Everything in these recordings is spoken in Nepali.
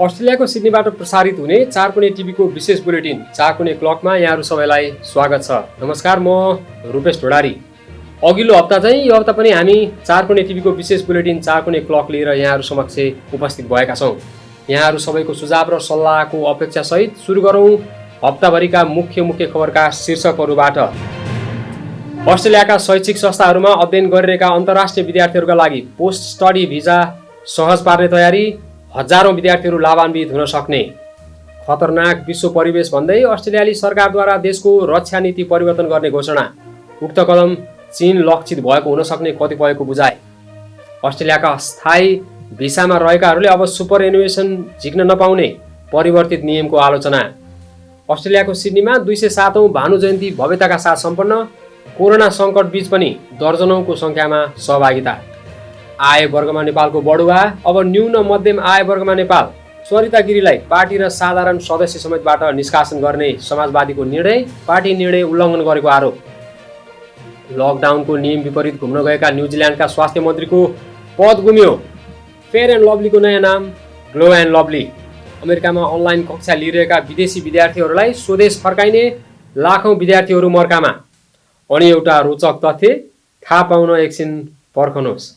अस्ट्रेलियाको सिडनीबाट प्रसारित हुने चारकुने टिभीको विशेष बुलेटिन चारकुने क्लकमा यहाँहरू सबैलाई स्वागत छ। नमस्कार, म रूपेश ढोडारी। अघिल्लो हप्ता चाहिँ यो हप्ता पनि हामी चारकुने टिभीको विशेष बुलेटिन चारकुने क्लक लिएर यहाँहरू समक्ष उपस्थित भएका छौँ। यहाँहरू सबैको सुझाव र सल्लाहको अपेक्षासहित सुरु गरौँ हप्ताभरिका मुख्य खबरका शीर्षकहरूबाट। अस्ट्रेलियाका शैक्षिक संस्थाहरूमा अध्ययन गरिरहेका अन्तर्राष्ट्रिय विद्यार्थीहरूका लागि पोस्ट स्टडी भिजा सहज पार्ने तयारी, हजारौं विद्यार्थीहरू लाभान्वित हुन सक्ने। खतरनाक विश्व परिवेश भन्दै अस्ट्रेलियाली सरकारद्वारा देशको रक्षा नीति परिवर्तन गर्ने घोषणा। उक्त कदम चीन लक्षित भएको हुन सक्ने कतिपयको बुझाइ। अस्ट्रेलियाका स्थायी भिसामा रहेकाहरूले अब सुपर एनुएसन झिक्न नपाउने परिवर्तित नियमको आलोचना। अस्ट्रेलियाको सिडनीमा 207औं भानु जयन्ती भव्यताका साथ सम्पन्न। कोरोना सङ्कट बीच पनि दर्जनौंको सङ्ख्यामा सहभागिता। आय वर्गमा नेपालको बढुवा, अब न्यून मध्यम आय वर्गमा नेपाल। सरिता गिरीलाई पार्टी र साधारण सदस्य समेतबाट निष्कासन गर्ने समाजवादीको निर्णय, पार्टी निर्णय उल्लङ्घन गरेको आरोप। लकडाउनको नियम विपरीत घुम्न गएका न्युजिल्यान्डका स्वास्थ्य मन्त्रीको पद गुम्यो। फेयर एन्ड लभलीको नयाँ नाम ग्लो एन्ड लभली। अमेरिकामा अनलाइन कक्षा लिइरहेका विदेशी विद्यार्थीहरूलाई स्वदेश फर्काइने लाखौं विद्यार्थीहरू मर्कामा। अनि एउटा रोचक तथ्य थाहा पाउन एकछिन पर्खनुहोस्।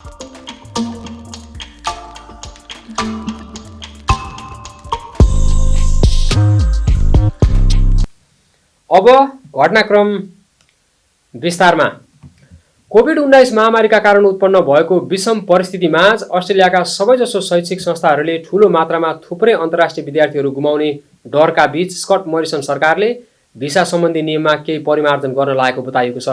अब घटनाक्रम विस्तारमा। कोभिड-19 महामारीका कारण उत्पन्न भएको विषम परिस्थितिमाझ अस्ट्रेलियाका सबैजसो शैक्षिक संस्थाहरूले ठूलो मात्रामा थुप्रै अन्तर्राष्ट्रिय विद्यार्थीहरू गुमाउने डरका बीच स्कट मोरिसन सरकारले भिसा सम्बन्धी नियममा केही परिमार्जन गर्न लागेको बताइएको छ।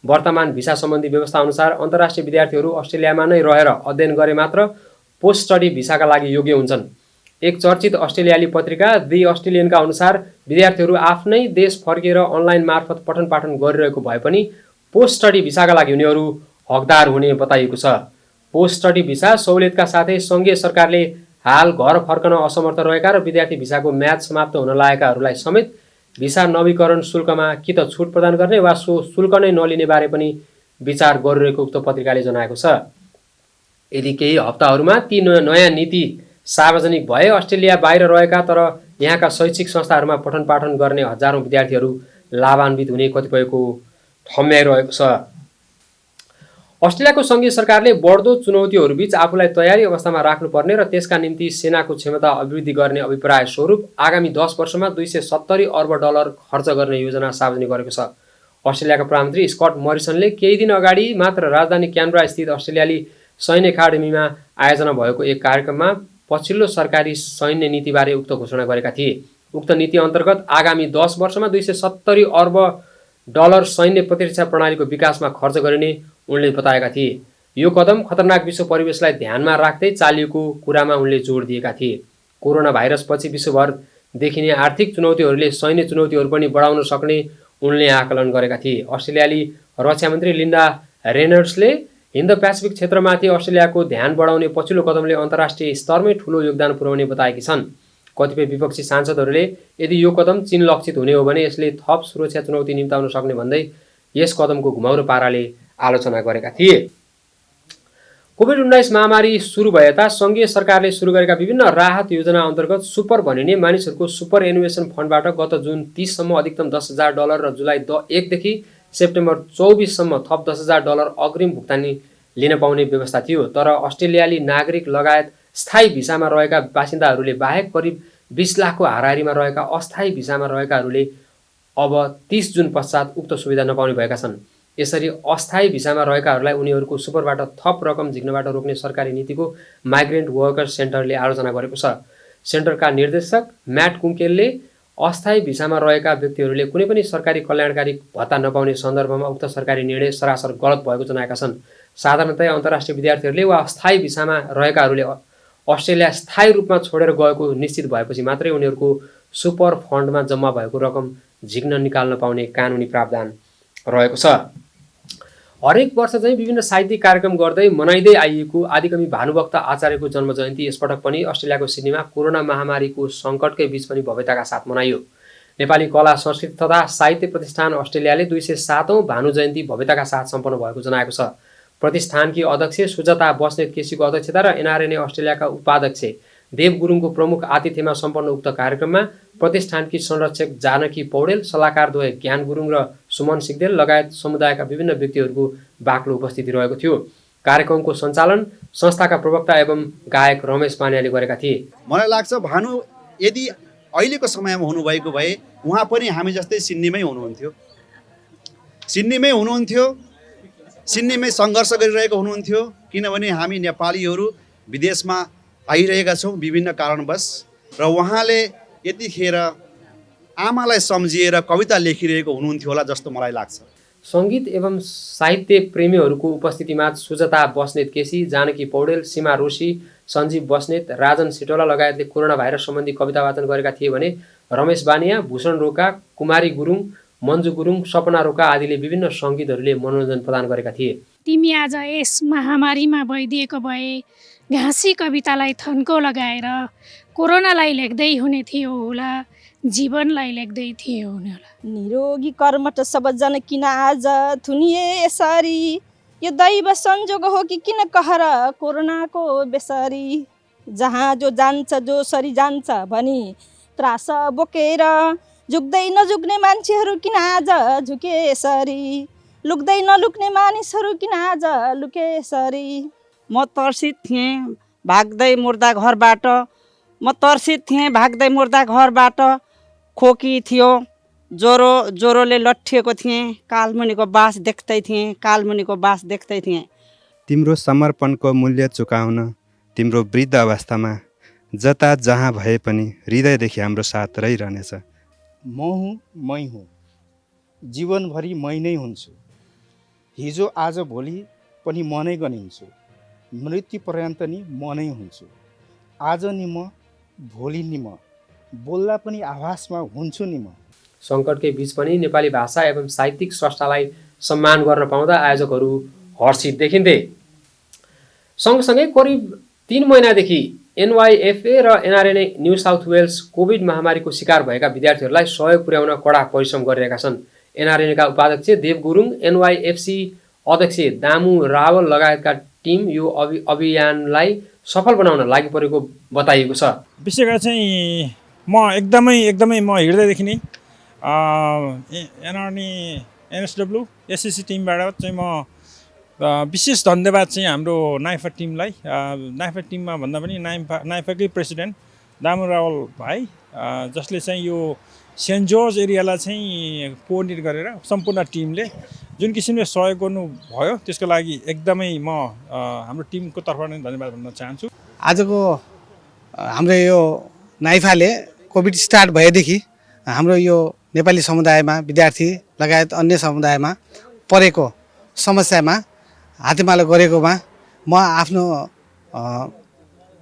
वर्तमान भिसा सम्बन्धी व्यवस्था अनुसार अन्तर्राष्ट्रिय विद्यार्थीहरू अस्ट्रेलियामा नै रहेर अध्ययन गरे मात्र पोस्ट स्टडी भिसाका लागि योग्य हुन्छन्। एक चर्चित अस्ट्रेलियाली पत्रिका दि अस्ट्रेलियनका अनुसार विद्यार्थीहरू आफ्नै देश फर्केर अनलाइन मार्फत पठन पाठन गरिरहेको भए पनि पोस्ट स्टडी भिसाका लागि उनीहरू हकदार हुने बताइएको छ। पोस्ट स्टडी भिसा सहुलियतका साथै सङ्घीय सरकारले हाल घर फर्कन असमर्थ रहेका र विद्यार्थी भिसाको म्याद समाप्त हुन लागेकाहरूलाई समेत भिसा नवीकरण शुल्कमा कि त छुट प्रदान गर्ने वा सो शुल्क नै नलिने बारे पनि विचार गरिरहेको उक्त पत्रिकाले जनाएको छ। यदि केही हप्ताहरूमा ती नयाँ नीति सार्वजनिक भए अस्ट्रेलिया बाहिर रहेका तर यहाँका शैक्षिक संस्थाहरूमा पठन पाठन गर्ने हजारौं विद्यार्थीहरू लाभान्वित हुने कतिपयको ठम्ब्याइरहेको छ। अस्ट्रेलियाको सङ्घीय सरकारले बढ्दो चुनौतीहरूबीच आफूलाई तयारी अवस्थामा राख्नुपर्ने र त्यसका निम्ति सेनाको क्षमता अभिवृद्धि गर्ने अभिप्राय स्वरूप आगामी 10 वर्षमा $270 अर्ब खर्च गर्ने योजना सार्वजनिक गरेको छ। अस्ट्रेलियाका प्रधानमन्त्री स्कट मोरिसनले केही दिन अगाडि मात्र राजधानी क्यानबरा स्थित अस्ट्रेलियाली सैन्य एकाडेमीमा आयोजना भएको एक कार्यक्रममा पछिल्लो सरकारी सैन्य नीतिबारे उक्त घोषणा गरेका थिए। उक्त नीति अन्तर्गत आगामी 10 वर्षमा $270 अर्ब सैन्य प्रतिरक्षा प्रणालीको विकासमा खर्च गरिने उनले बताएका थिए। यो कदम खतरनाक विश्व परिवेशलाई ध्यानमा राख्दै चालिएको कुरामा उनले जोड दिएका थिए। कोरोना भाइरसपछि विश्वभर देखिने आर्थिक चुनौतीहरूले सैन्य चुनौतीहरू पनि बढाउन सक्ने उनले आकलन गरेका थिए। अस्ट्रेलियाली रक्षा मन्त्री लिन्डा रेनल्ड्सले हिन्द पेसिफिक क्षेत्रमाथि अस्ट्रेलियाको ध्यान बढाउने पछिल्लो कदमले अन्तर्राष्ट्रिय स्तरमै ठूलो योगदान पुर्याउने बताएकी छन्। कतिपय विपक्षी सांसदहरूले यदि यो कदम चीन लक्षित हुने हो भने यसले थप सुरक्षा चुनौती निम्ताउन सक्ने भन्दै यस कदमको घुमाउरो पाराले आलोचना गरेका थिए। कोभिड-19 महामारी सुरु भए यता सङ्घीय सरकारले सुरु गरेका विभिन्न राहत योजना अन्तर्गत सुपर भनिने मानिसहरूको सुपर एनुएसन फन्डबाट गत जुन 30 सम्म अधिकतम $10,000 र जुलाई 1 देखि सेप्टेम्बर 24 सम्म थप $10,000 अग्रिम भुक्तानी लिन पाउने व्यवस्था थियो। तर अस्ट्रेलियाली नागरिक लगायत स्थायी भिसामा रहेका बासिन्दाहरूले बाहेक करिब 20 लाखको हाराहारीमा रहेका अस्थायी भिसामा रहेकाहरूले अब 30 जुन पश्चात उक्त सुविधा नपाउने भएका छन्। यसरी अस्थायी भिसामा रहेकाहरूलाई उनीहरूको सुपरबाट थप रकम झिक्नबाट रोक्ने सरकारी नीतिको माइग्रेन्ट वर्कर्स सेन्टरले आलोचना गरेको छ। सेन्टरका निर्देशक म्याट कुङ्केलले अस्थायी भिसामा रहेका व्यक्तिहरूले कुनै पनि सरकारी कल्याणकारी भत्ता नपाउने सन्दर्भमा उक्त सरकारी निर्णय सरासर गलत भएको जनाएका छन्। साधारणतया अन्तर्राष्ट्रिय विद्यार्थीहरूले वा अस्थायी भिसामा रहेकाहरूले अस्ट्रेलिया स्थायी रूपमा छोडेर गएको निश्चित भएपछि मात्रै उनीहरूको सुपर फन्डमा जम्मा भएको रकम झिक्न निकाल्न पाउने कानुनी प्रावधान रहेको छ। हरेक वर्ष चाहिँ विभिन्न साहित्यिक कार्यक्रम गर्दै मनाइँदै आइएको आदिकवि भानुभक्त आचार्यको जन्म जयन्ती यसपटक पनि अस्ट्रेलियाको सिडनीमा कोरोना महामारीको सङ्कटकै बीच पनि भव्यताका साथ मनाइयो। नेपाली कला संस्कृति तथा साहित्य प्रतिष्ठान अस्ट्रेलियाले 207औं भानु जयन्ती भव्यताका साथ सम्पन्न भएको जनाएको छ। प्रतिष्ठानकी अध्यक्ष सुजाता बस्नेत केसीको अध्यक्षता र एनआरएनए अस्ट्रेलियाका उपाध्यक्ष देव गुरुङको प्रमुख आतिथ्यमा सम्पन्न उक्त कार्यक्रममा प्रतिष्ठानकी संरक्षक जानकी पौडेल, सल्लाहकारद्वय ज्ञान गुरुङ र सुमन सिग्देल लगायत समुदायका विभिन्न व्यक्तिहरूको बाक्लो उपस्थिति रहेको थियो। कार्यक्रमको सञ्चालन संस्थाका प्रवक्ता एवं गायक रमेश पानियाले गरेका थिए। मलाई लाग्छ भानु यदि अहिलेको समयमा हुनुभएको भए उहाँ पनि हामी जस्तै सिडनीमै हुनुहुन्थ्यो, सिडनीमै सङ्घर्ष गरिरहेको हुनुहुन्थ्यो। किनभने हामी नेपालीहरू विदेशमा आइरहेका छौँ विभिन्न कारणवश, र उहाँले यतिखेर आमालाई सम्झिएर कविता लेखिरहेको हुनुहुन्थ्यो होला जस्तो मलाई लाग्छ। सङ्गीत एवं साहित्य प्रेमीहरूको उपस्थितिमा सुजता बस्नेत केसी, जानकी पौडेल, सीमा रोशी, सञ्जीव बस्नेत, राजन सिटोला लगायतले कोरोना भाइरस सम्बन्धी कविता वाचन गरेका थिए भने रमेश बानिया, भूषण रोका, कुमारी गुरुङ, मन्जु गुरुङ, सपना रोका आदिले विभिन्न सङ्गीतहरूले मनोरञ्जन प्रदान गरेका थिए। तिमी आज यस महामारीमा भइदिएको भए घाँसी कवितालाई थन्को लगाएर कोरोनालाई लेख्दै हुने थियो होला, जीवनलाई लेख्दै थियो हुने होला। निरोगी कर्मठ सबजना किन आज थुनिए यसरी, यो दैव संयोग हो कि किन कहर कोरोनाको बेसरी। जहाँ जो जान्छ जो सरी जान्छ भनी त्रास बोकेर झुक्दै नझुक्ने मान्छेहरू किन आज झुके यसरी, लुक्दै नलुक्ने मानिसहरू किन आज लुके यसरी। म तर्सित थिएँ भाग्दै मुर्दा घरबाट, म तर्सित थिएँ भाग्दै मुर्दा घरबाट। खोकी थियो, ज्वरोले लट्ठिएको थिएँ, कालमुनिको बास देख्दै थिएँ, कालमुनिको बास देख्दै थिएँ। तिम्रो समर्पणको मूल्य चुकाउन तिम्रो वृद्ध अवस्थामा जता जहाँ भए पनि हृदयदेखि हाम्रो साथ रहिरहनेछ। म हुँ, मै हुँ, जीवनभरि मै नै हुन्छु। हिजो आज भोलि पनि म नै गनिन्छु, मृत्यु पर्यन्त नि म नै हुन्छु। आज नि म, भोलि नि म, बोल्दा पनि आभासमा हुन्छु नि म। सङ्कटकै बीच पनि नेपाली भाषा एवं साहित्यिक स्रष्टालाई सम्मान गर्न पाउँदा आयोजकहरू हर्षित देखिन्थे। सँगसँगै करिब 3 महिनादेखि NYFA र NRNA New South Wales Covid महामारीको शिकार भएका विद्यार्थीहरूलाई सहयोग पुर्याउन कडा परिश्रम गरिरहेका छन्। NRNA का उपाध्यक्ष देव गुरुङ, NYFC अध्यक्ष दामु रावल लगायतका टिम यो अभियानलाई सफल बनाउन लागि परेको बताइएको छ। विशेष गरी चाहिँ म एकदमै म हृदयदेखि नै NRNA NSW SCC टिमबाट चाहिँ म विशेष धन्यवाद चाहिँ हाम्रो नाइफा टिमलाई, नाइफा टिममा भन्दा पनि नाइफाकै प्रेसिडेन्ट दामु रावल भाइ, जसले चाहिँ यो सेन्ट जर्ज एरियालाई चाहिँ कोअर्डिनेट गरेर सम्पूर्ण टिमले जुन किसिमले सहयोग गर्नुभयो त्यसको लागि एकदमै म हाम्रो टिमको तर्फबाट धन्यवाद भन्न चाहन्छु। आजको हाम्रो यो नाइफाले कोभिड स्टार्ट भएदेखि हाम्रो यो नेपाली समुदायमा विद्यार्थी लगायत अन्य समुदायमा परेको समस्यामा हातेमालो गरेकोमा म आफ्नो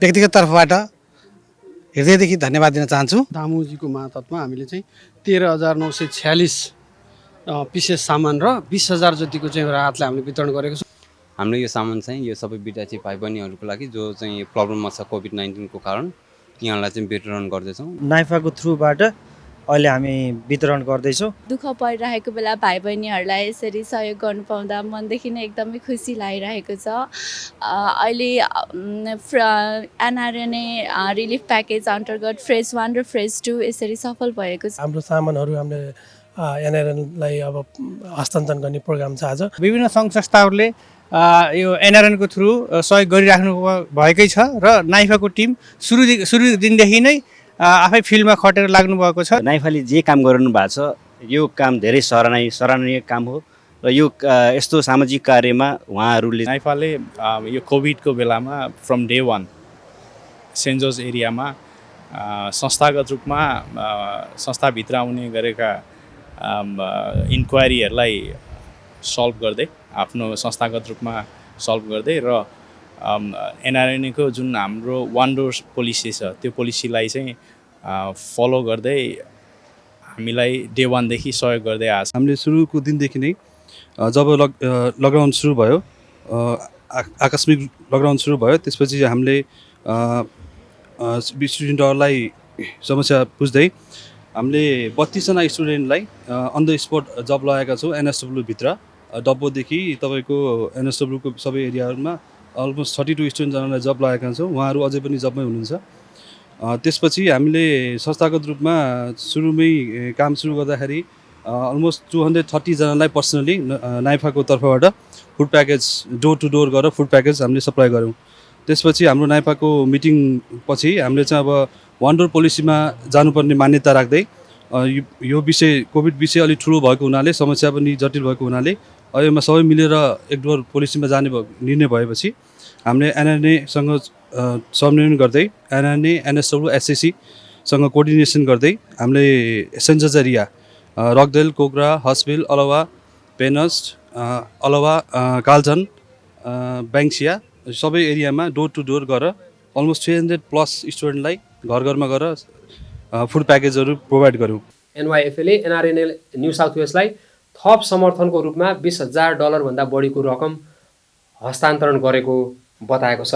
व्यक्तिगत तर्फबाट हृदयदेखि धन्यवाद दिन चाहन्छु। दामुजीको मातहतमा हामीले चाहिँ 13,946 पिसेस सामान र 20,000 जतिको चाहिँ राहतलाई हामीले वितरण गरेको छौँ। हाम्रो यो सामान चाहिँ यो सबै विद्यार्थी भाइ बहिनीहरूको लागि जो चाहिँ प्रब्लममा छ कोभिड-19 को कारण यहाँलाई चाहिँ वितरण गर्दैछौँ। नाइफाको थ्रुबाट अहिले हामी वितरण गर्दैछौँ। दुःख परिरहेको बेला भाइ बहिनीहरूलाई यसरी सहयोग गर्नु पाउँदा मनदेखि नै एकदमै खुसी लागिरहेको छ। अहिले NRNA रिलिफ प्याकेज अन्तर्गत फेज 1 र फेज 2 यसरी सफल भएको छ। हाम्रो सामानहरू हामीले NRNलाई अब हस्तान्तरण गर्ने प्रोग्राम छ। आज विभिन्न सङ्घ संस्थाहरूले यो NRNको थ्रु सहयोग गरिराख्नु भएकै छ र नाइफाको टिम सुरु दिनदेखि नै आफै फिल्डमा खटेर लाग्नु भएको छ। नाइफाले जे काम गरिरहनु भएको छ यो काम धेरै सराहनीय काम हो र यो यस्तो सामाजिक कार्यमा उहाँहरूले नाइफाले यो कोभिडको बेलामा फ्रम डे 1 सेन्ट जर्ज एरियामा संस्थागत रूपमा संस्थाभित्र आउने गरेका इन्क्वायरीहरूलाई सल्भ गर्दै आफ्नो संस्थागत रूपमा सल्भ गर्दै र NRNAको जुन हाम्रो वान डोर पोलिसी छ त्यो पोलिसीलाई चाहिँ फलो गर्दै हामीलाई डे 1 देखि सहयोग गर्दै आएको छ। हामीले सुरुको दिनदेखि नै जब लकडाउन सुरु भयो, आकस्मिक लकडाउन सुरु भयो, त्यसपछि हामीले स्टुडेन्टहरूलाई समस्या बुझ्दै हामीले 32 जना स्टुडेन्टलाई अन द स्पट जब लगाएका छौँ। NSW भित्र डब्बोदेखि तपाईँको NSW को सबै एरियाहरूमा अलमोस्ट 32 स्टुडेन्टजनालाई जब लगाएका छौँ। उहाँहरू अझै पनि जबमै हुनुहुन्छ त्यसपछि हामीले संस्थागत रूपमा सुरुमै काम सुरु गर्दाखेरि अलमोस्ट 230 जनालाई पर्सनली नाइफाको तर्फबाट food package door to door गरेर फुड प्याकेज हामीले सप्लाई गऱ्यौँ। त्यसपछि हाम्रो नाइफाको मिटिङ पछि हामीले चाहिँ अब वान डोर पोलिसीमा जानुपर्ने मान्यता राख्दै यो विषय कोभिड विषय अलिक ठुलो भएको हुनाले समस्या पनि जटिल भएको हुनाले अहिलेमा सबै मिलेर एक डोर पोलिसीमा जाने निर्णय भएपछि हामीले एनएनएसँग समन्वय गर्दै एनएनए एनएसडब्ल्यू एसएसीसँग कोअर्डिनेसन गर्दै हामीले सेन्जरिया रकडेल कोक्रा हस्पिल अलवा पेनस्ट अलवा कालजन ब्याङ्सिया सबै एरियामा डोर टु डोर गरेर अलमोस्ट 300+ स्टुडेन्टलाई घर घरमा गएर फुड प्याकेजहरू प्रोभाइड गऱ्यौँ। एनवाइएफएले एनआरएनएल न्यू साउथ वेल्सलाई थप समर्थनको रूपमा $20,000 भन्दा बढीको रकम हस्तान्तरण गरेको बताएको छ।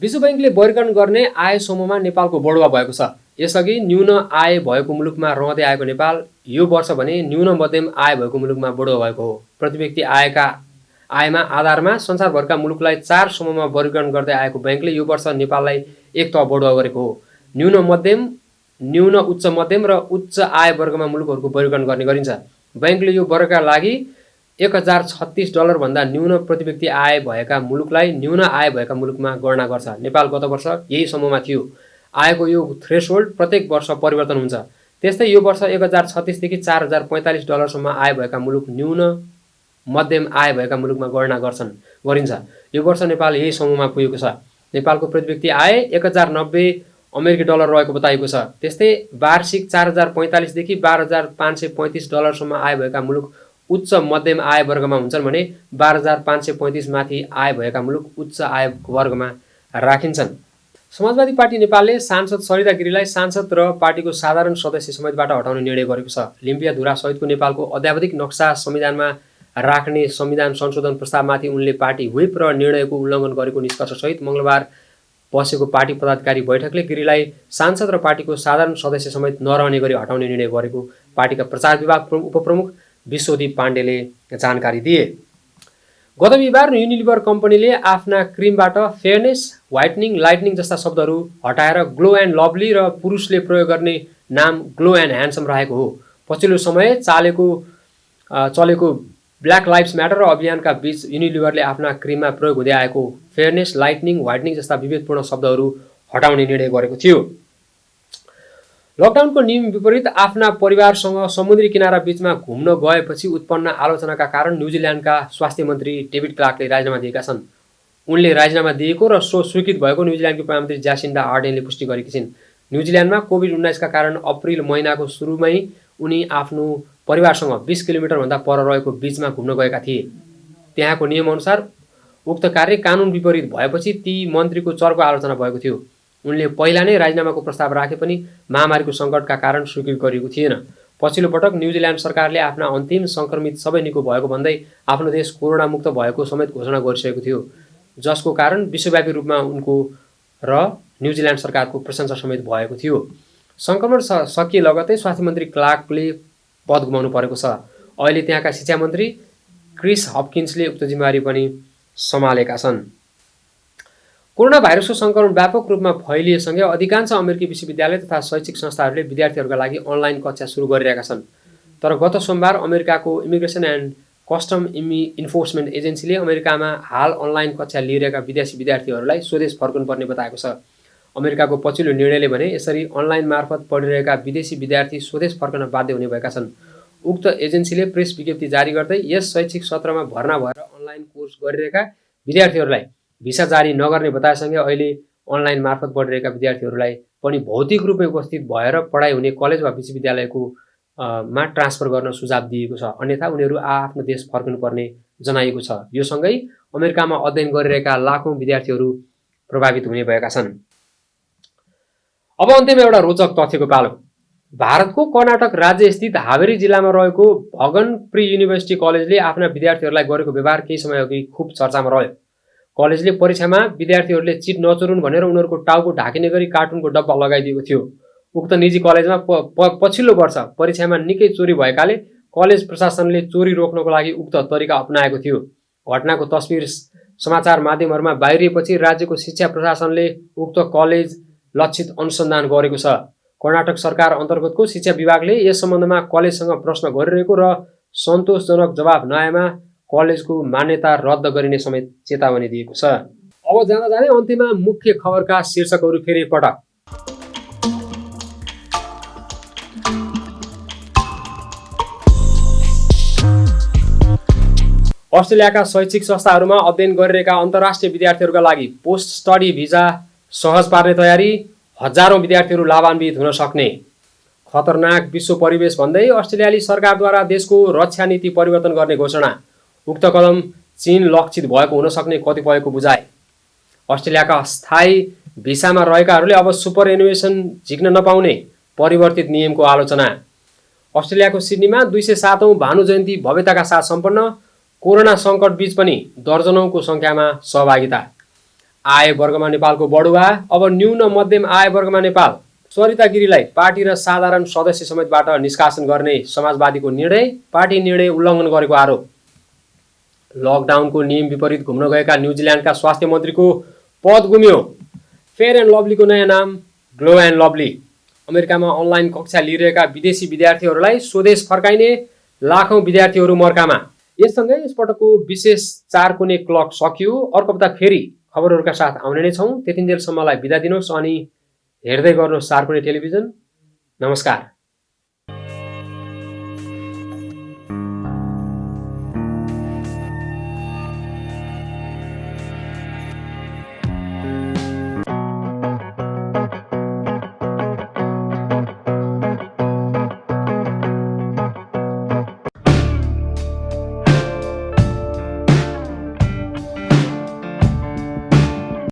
विश्व बैंकले वर्गीकरण गर्ने आय समूहमा नेपालको बढुवा भएको छ। यसअघि न्यून आय भएको मुलुकमा रहँदै आएको नेपाल यो वर्ष भने न्यून मध्यम आय भएको मुलुकमा बढुवा भएको हो। प्रति व्यक्ति आयमा आधारमा संसारभरका मुलुकलाई 4 समूहमा वर्गीकरण गर्दै आएको बैंकले यो वर्ष नेपाललाई एक तह बढुवा गरेको हो। न्यून मध्यम, न्यून उच्च मध्यम र उच्च आय वर्गमा मुलुकहरूको वर्गीकरण गर्ने गरिन्छ। बैंकले यो वर्गका लागि $1,036 भन्दा न्यून प्रति व्यक्ति आय भएका मुलुकलाई न्यून आय भएका मुलुकमा गणना गर्छ। नेपाल गत वर्ष यही समूहमा थियो। आयको यो थ्रेसहोल्ड प्रत्येक वर्ष परिवर्तन हुन्छ। त्यस्तै यो वर्ष $1,036 देखि $4,045 सम्म आय भएका मुलुक न्यून मध्यम आय भएका मुलुकमा गणना गरिन्छ। यो वर्ष नेपाल यही समूहमा पुगेको छ। नेपालको प्रति व्यक्ति आय $1,090 रहेको बताइएको छ। त्यस्तै वार्षिक $4,045 देखि $12,535 सम्म आय भएका मुलुक उच्च मध्यम आय वर्गमा हुन्छन् भने 12,535 माथि आय भएका मुलुक उच्च आय वर्गमा राखिन्छन्। समाजवादी पार्टी नेपालले सांसद सरिता गिरीलाई सांसद र पार्टीको साधारण सदस्य समेतबाट हटाउने निर्णय गरेको छ। लिम्पिया धुरा सहितको नेपालको अध्यावधिक नक्सा संविधानमा राख्ने संविधान संशोधन प्रस्तावमाथि उनले पार्टी व्हिप र निर्णयको उल्लङ्घन गरेको निष्कर्षसहित मङ्गलबार बसेको पार्टी पदाधिकारी बैठकले गिरीलाई सांसद र पार्टीको साधारण सदस्य समेत नरहने गरी हटाउने निर्णय गरेको पार्टीका प्रचार विभाग उपप्रमुख विश्वदीप पाण्डेले जानकारी दिए। गत बिहिबार युनिलिभर कम्पनीले आफ्ना क्रिमबाट फेयरनेस, व्हाइटनिङ, लाइटनिङ जस्ता शब्दहरू हटाएर ग्लो एन्ड लभली र पुरुषले प्रयोग गर्ने नाम ग्लो एन्ड ह्यान्डसम राखेको हो। पछिल्लो समय चलेको ब्ल्याक लाइभ्स म्याटर अभियानका बीच युनिलिभरले आफ्ना क्रिममा प्रयोग हुँदै आएको फेयरनेस, लाइटनिङ, व्हाइटनिङ जस्ता विभेदपूर्ण शब्दहरू हटाउने निर्णय गरेको थियो। लकडाउनको नियम विपरीत आफ्ना परिवारसँग समुद्री किनारा बीचमा घुम्न गएपछि उत्पन्न आलोचनाका कारण न्युजिल्यान्डका स्वास्थ्य मन्त्री डेभिड क्लार्कले राजीनामा दिएका छन्। उनले राजीनामा दिएको र स्वीकृत भएको न्युजिल्यान्डकी प्रधानमन्त्री ज्यासिन्डा आर्डेनले पुष्टि गरेकी छिन्। न्युजिल्यान्डमा कोभिड-19 का कारण अप्रिल महिनाको सुरुमै उनी आफ्नो परिवारसँग 20 किलोमिटरभन्दा पर रहेको बीचमा घुम्न गएका थिए। त्यहाँको नियमअनुसार उक्त कार्य कानुन विपरीत भएपछि ती मन्त्रीको चर्को आलोचना भएको थियो। उनले पहिला नै राजीनामाको प्रस्ताव राखे पनि महामारीको सङ्कटका कारण स्वीकृत गरिएको थिएन। पछिल्लो पटक न्युजिल्यान्ड सरकारले आफ्ना अन्तिम सङ्क्रमित सबै निको भएको भन्दै आफ्नो देश कोरोना मुक्त भएको समेत घोषणा गरिसकेको थियो, जसको कारण विश्वव्यापी रूपमा उनको र न्युजिल्यान्ड सरकारको प्रशंसा समेत भएको थियो। सङ्क्रमण सकिए लगतै स्वास्थ्य मन्त्री क्लार्कले पद गुमाउनु परेको छ। अहिले त्यहाँका शिक्षा मन्त्री क्रिस हपकिन्सले उक्त जिम्मेवारी पनि सम्हालेका छन्। कोरोना भाइरसको सङ्क्रमण व्यापक रूपमा फैलिएसँगै अधिकांश अमेरिकी विश्वविद्यालय तथा शैक्षिक संस्थाहरूले विद्यार्थीहरूका लागि अनलाइन कक्षा सुरु गरिरहेका छन्। तर गत सोमबार अमेरिकाको इमिग्रेसन एन्ड कस्टम इन्फोर्समेन्ट एजेन्सीले अमेरिकामा हाल अनलाइन कक्षा लिइरहेका विदेशी विद्यार्थीहरूलाई स्वदेश फर्कनुपर्ने बताएको छ। अमेरिकाको पछिल्लो निर्णयले भने यसरी अनलाइन मार्फत पढिरहेका विदेशी विद्यार्थी स्वदेश फर्कन बाध्य हुने भएका छन्। उक्त एजेन्सीले प्रेस विज्ञप्ति जारी गर्दै यस शैक्षिक सत्रमा भर्ना भएर अनलाइन कोर्स गरिरहेका विद्यार्थीहरूलाई भिसा जारी नगर्ने बताएसँगै अहिले अनलाइन मार्फत पढिरहेका विद्यार्थीहरूलाई पनि भौतिक रूपमा उपस्थित भएर पढाइ हुने कलेज वा विश्वविद्यालयको मा ट्रान्सफर गर्न सुझाव दिएको छ। अन्यथा उनीहरू आफ्नो देश फर्किनुपर्ने जनाइएको छ। यो सँगै अमेरिकामा अध्ययन गरिरहेका लाखौँ विद्यार्थीहरू प्रभावित हुने भएका छन्। अब अन्त्यमा एउटा रोचक तथ्यको पालो। भारतको कर्नाटक राज्य स्थित हावेरी जिल्लामा रहेको भगन प्री युनिभर्सिटी कलेजले आफ्ना विद्यार्थीहरूलाई गरेको व्यवहार केही समयअघि खुब चर्चामा रह्यो। कलेजले परीक्षामा विद्यार्थीहरूले चिट नचोरुन् भनेर उनीहरूको टाउको ढाकिने गरी कार्टुनको डब्बा लगाइदिएको थियो। उक्त निजी कलेजमा पछिल्लो वर्ष परीक्षामा निकै चोरी भएकाले कलेज प्रशासनले चोरी रोक्नको लागि उक्त तरिका अपनाएको थियो। घटनाको तस्बिर समाचार माध्यमहरूमा बाहिरिएपछि राज्यको शिक्षा प्रशासनले उक्त कलेज लक्षित अनुसन्धान गरेको छ। कर्नाटक सरकार अन्तर्गतको शिक्षा विभागले यस सम्बन्धमा कलेजसँग प्रश्न गरिरहेको र सन्तोषजनक जवाब नआएमा कलेजको मान्यता रद्द गरिने समेत चेतावनी दिएको छ। अब जाँदा जाँदै अन्त्यमा मुख्य खबरका शीर्षकहरू फेरि एकपटक। अस्ट्रेलियाका शैक्षिक संस्थाहरूमा अध्ययन गरिरहेका अन्तर्राष्ट्रिय विद्यार्थीहरूका लागि पोस्ट स्टडी भिजा सहज पार्ने तयारी, हजारौं विद्यार्थीहरू लाभान्वित हुन सक्ने। खतरनाक विश्व परिवेश भन्दै अस्ट्रेलियाली सरकारद्वारा देशको रक्षा नीति परिवर्तन गर्ने घोषणा। उक्त कदम चीन लक्षित भएको हुन सक्ने कतिपयको बुझाइ। अस्ट्रेलियाका स्थायी भिसामा रहेकाहरूले अब सुपर एनुएसन झिक्न नपाउने परिवर्तित नियमको आलोचना। अस्ट्रेलियाको सिडनीमा 207औं भानु जयन्ती भव्यताका साथ सम्पन्न। कोरोना सङ्कट बीच पनि दर्जनौंको सङ्ख्यामा सहभागिता। आय वर्गमा नेपालको बढुवा, अब न्यून मध्यम आय वर्गमा नेपाल। सरिता गिरीलाई पार्टी र साधारण सदस्य समेतबाट निष्कासन गर्ने समाजवादीको निर्णय, पार्टी निर्णय उल्लङ्घन गरेको आरोप। लकडाउनको नियम विपरीत घुम्न गएका न्युजिल्यान्डका स्वास्थ्य मन्त्रीको पद गुम्यो। फेयर एन्ड लभलीको नयाँ नाम ग्लो एन्ड लभली। अमेरिकामा अनलाइन कक्षा लिइरहेका विदेशी विद्यार्थीहरूलाई स्वदेश फर्काइने लाखौं विद्यार्थीहरू मर्कामा। यससँगै यसपटकको विशेष 4 कुने क्लक सकियो। अर्को हप्ता फेरि खबरहरूका साथ आउने नै छौँ। त्यतिन्जेलसम्मलाई बिदा दिनुहोस् अनि हेर्दै गर्नुहोस् 4 कुने टेलिभिजन। नमस्कार।